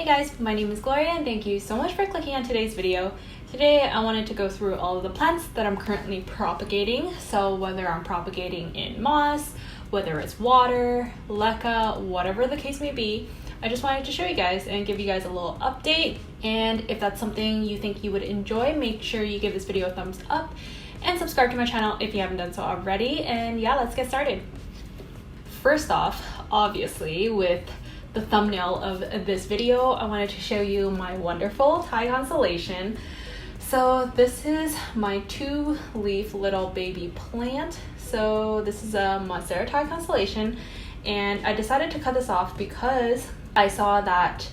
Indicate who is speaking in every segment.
Speaker 1: Hey guys, my name is Gloria and thank you so much for clicking on today's video. Today I wanted to go through all of the plants that I'm currently propagating. So whether I'm propagating in moss, whether it's water, leca, whatever the case may be, I just wanted to show you guys and give you guys a little update. And if that's something you think you would enjoy, make sure you give this video a thumbs up and subscribe to my channel if you haven't done so already. And yeah, let's get started. First off, obviously, with the thumbnail of this video, I wanted to show you my wonderful Thai constellation. So this is my 2-leaf little baby plant. So this is a MONSTERA Thai constellation, and I decided to cut this off because I saw that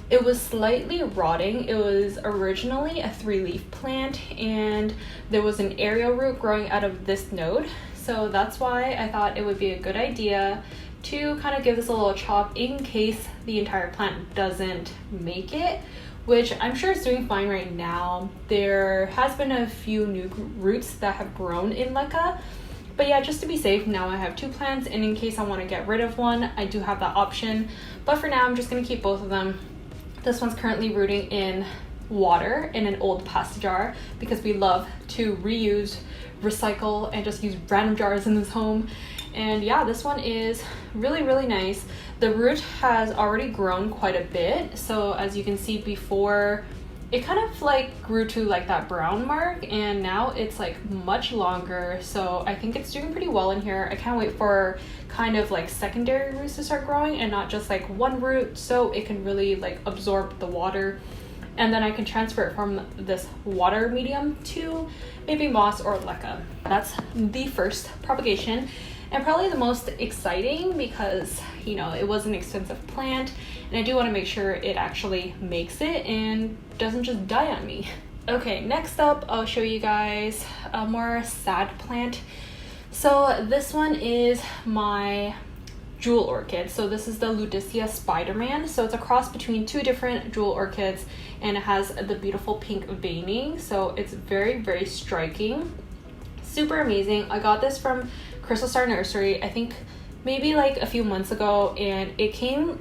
Speaker 1: it was slightly rotting. It was originally a 3-leaf plant and there was an aerial root growing out of this node. So that's why I thought it would be a good idea to kind of give this a little chop in case the entire plant doesn't make it, which I'm sure it's doing fine right now. There has been a few new roots that have grown in leca, but yeah, just to be safe, now I have 2 plants, and in case I want to get rid of one, I do have that option. But for now, I'm just going to keep both of them. This one's currently rooting in water in an old pasta jar because we love to reuse, recycle, and just use random jars in this home. And yeah, this one is really nice. The root has already grown quite a bit. So as you can see before, it kind of like grew to like that brown mark, and now it's like much longer. So I think it's doing pretty well in here. I can't wait for kind of like secondary roots to start growing and not just like one root, so it can really like absorb the water. And then I can transfer it from this water medium to maybe moss or leca. That's the first propagation, and probably the most exciting because, you know, it was an expensive plant and I do want to make sure it actually makes it and doesn't just die on me. Okay, next up I'll show you guys a more sad plant. So this one is my jewel orchid. So this is the LUDISIA SPIDERMAN. So it's a cross between 2 different jewel orchids, and it has the beautiful pink veining. So it's very striking, super amazing. I got this from Crystal Star Nursery, I think maybe like a few months ago, and it came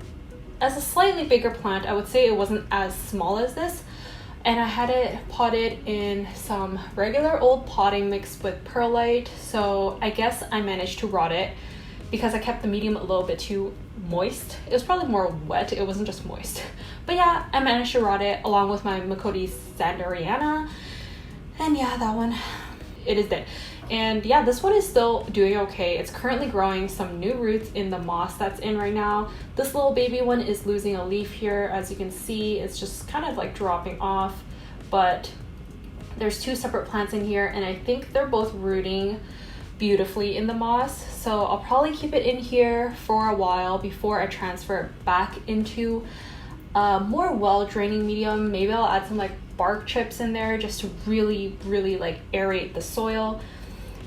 Speaker 1: as a slightly bigger plant. I would say it wasn't as small as this, and I had it potted in some regular old potting mixed with perlite. So I guess I managed to rot it because I kept the medium a little bit too moist. It was probably more wet, it wasn't just moist. But yeah, I managed to rot it along with my Macody Sanderiana, and yeah, that one, it is dead. And yeah, this one is still doing okay. It's currently growing some new roots in the moss that's in right now. This little baby one is losing a leaf here. As you can see, it's just kind of like dropping off, but there's 2 separate plants in here, and I think they're both rooting beautifully in the moss. So I'll probably keep it in here for a while before I transfer it back into a more well-draining medium. Maybe I'll add some like bark chips in there just to really like aerate the soil.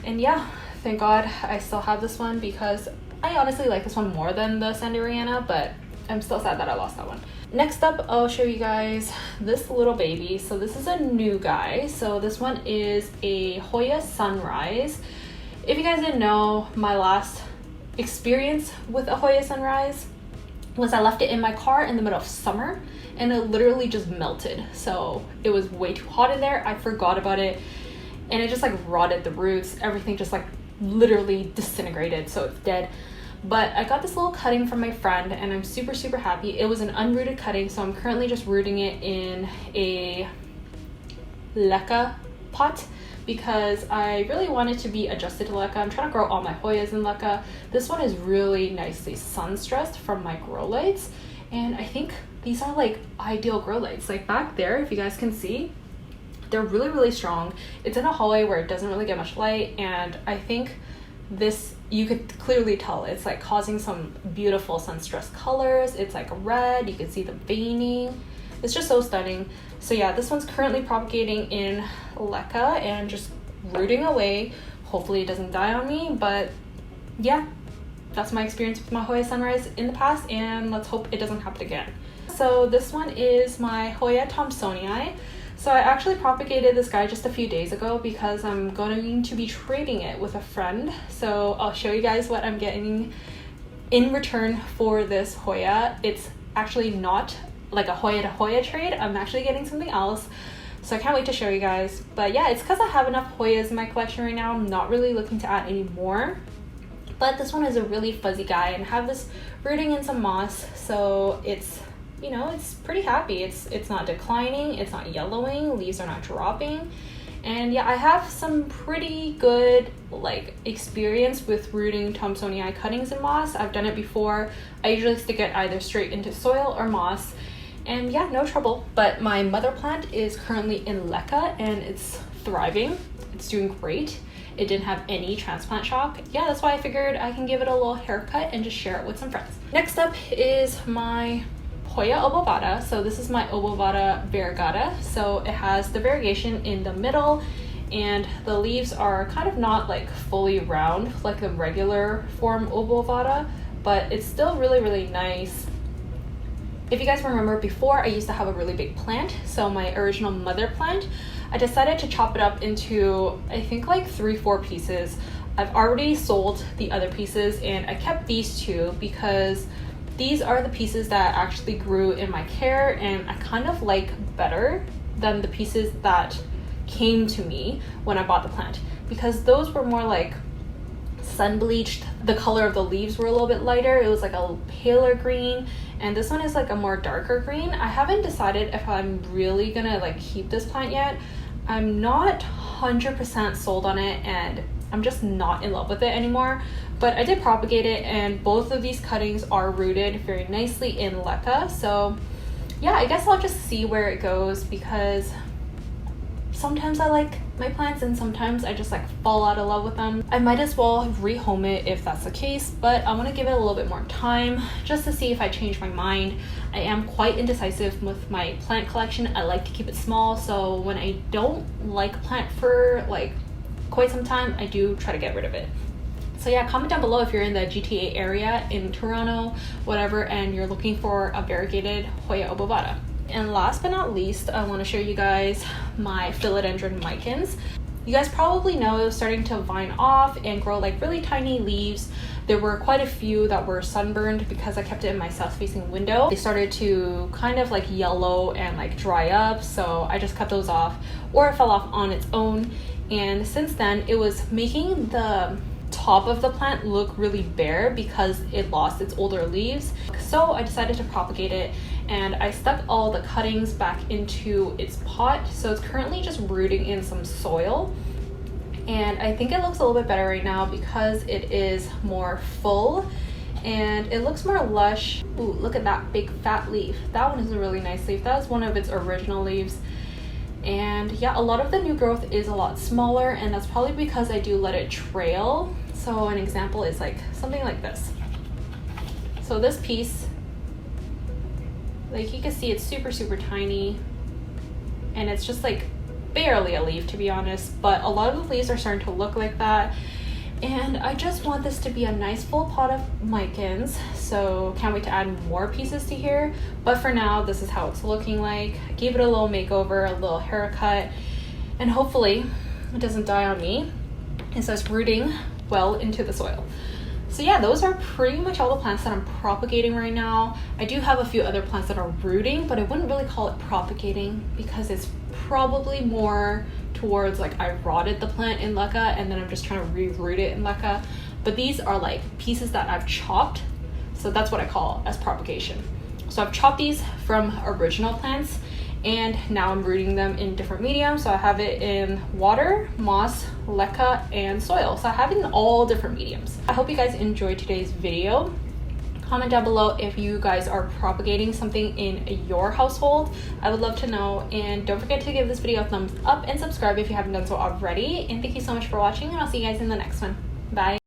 Speaker 1: And yeah, thank God I still have this one because I honestly like this one more than the Sanderiana, but I'm still sad that I lost that one. Next up, I'll show you guys this little baby. So this is a new guy. So this one is a Hoya Sunrise. If you guys didn't know, my last experience with a Hoya Sunrise was I left it in my car in the middle of summer and it literally just melted. So it was way too hot in there. I forgot about it and it just like rotted the roots. Everything just like literally disintegrated, so it's dead. But I got this little cutting from my friend and I'm super happy. It was an unrooted cutting, so I'm currently just rooting it in a leca pot because I really want it to be adjusted to leca. I'm trying to grow all my Hoyas in leca. This one is really nicely sun stressed from my grow lights, and I think these are like ideal grow lights. Like back there, if you guys can see, they're really strong. It's in a hallway where it doesn't really get much light, and I think this, you could clearly tell it's like causing some beautiful sun stressed colors. It's like red, you can see the veining. It's just so stunning. So yeah, this one's currently propagating in leca and just rooting away. Hopefully it doesn't die on me, but yeah, that's my experience with my Hoya Sunrise in the past, and let's hope it doesn't happen again. So this one is my Hoya THOMSONII. So I actually propagated this guy just a few days ago because I'm going to be trading it with a friend. So I'll show you guys what I'm getting in return for this Hoya. It's actually not like a Hoya to Hoya trade. I'm actually getting something else, so I can't wait to show you guys. But yeah, it's because I have enough Hoyas in my collection right now. I'm not really looking to add any more. But this one is a really fuzzy guy and have this rooting in some moss, so it's, you know, it's pretty happy. It's not declining, it's not yellowing, leaves are not dropping. And yeah, I have some pretty good like experience with rooting Thomsonii cuttings in moss. I've done it before. I usually stick it either straight into soil or moss, and yeah, no trouble. But my mother plant is currently in leca and it's thriving. It's doing great. It didn't have any transplant shock. Yeah, that's why I figured I can give it a little haircut and just share it with some friends. Next up is my Hoya OBOVATA. So this is my OBOVATA VARIEGATA. So it has the variegation in the middle, and the leaves are kind of not like fully round like the regular form OBOVATA, but it's still really nice. If you guys remember, before I used to have a really big plant, so my original mother plant, I decided to chop it up into I think like 3-4 pieces. I've already sold the other pieces and I kept these two because these are the pieces that actually grew in my care and I kind of like better than the pieces that came to me when I bought the plant, because those were more like sun bleached. The color of the leaves were a little bit lighter. It was like a paler green, and this one is like a more darker green. I haven't decided if I'm really gonna like keep this plant yet. I'm not 100% sold on it and I'm just not in love with it anymore, but I did propagate it and both of these cuttings are rooted very nicely in leca. So yeah, I guess I'll just see where it goes, because sometimes I like my plants and sometimes I just like fall out of love with them. I might as well rehome it if that's the case, but I want to give it a little bit more time just to see if I change my mind. I am quite indecisive with my plant collection. I like to keep it small, so when I don't like a plant for like quite some time, I do try to get rid of it. So yeah, comment down below if you're in the GTA area, in Toronto, whatever, and you're looking for a variegated Hoya OBOVATA. And last but not least, I want to show you guys my Philodendron MICANs. You guys probably know it was starting to vine off and grow like really tiny leaves. There were quite a few that were sunburned because I kept it in my south-facing window. They started to kind of like yellow and like dry up, so I just cut those off, or it fell off on its own. And since then, it was making the top of the plant look really bare because it lost its older leaves. So I decided to propagate it, and I stuck all the cuttings back into its pot. So it's currently just rooting in some soil. And I think it looks a little bit better right now because it is more full and it looks more lush. Ooh, look at that big fat leaf. That one is a really nice leaf. That was one of its original leaves. And yeah, a lot of the new growth is a lot smaller, and that's probably because I do let it trail. So an example is like something like this. So this piece, like you can see, it's super tiny, and it's just like barely a leaf, to be honest, but a lot of the leaves are starting to look like that. And I just want this to be a nice full pot of MICANs, so can't wait to add more pieces to here. But for now, this is how it's looking like. I gave it a little makeover, a little haircut, and hopefully it doesn't die on me. It starts rooting well into the soil. So yeah, those are pretty much all the plants that I'm propagating right now. I do have a few other plants that are rooting, but I wouldn't really call it propagating because it's probably more towards like I rotted the plant in leca and then I'm just trying to re-root it in leca. But these are like pieces that I've chopped, so that's what I call as propagation. So I've chopped these from original plants and now I'm rooting them in different mediums. So I have it in water, moss, leca, and soil. So I have it in all different mediums. I hope you guys enjoyed today's video. Comment down below if you guys are propagating something in your household. I would love to know, and don't forget to give this video a thumbs up and subscribe if you haven't done so already. And thank you so much for watching, and I'll see you guys in the next one. Bye.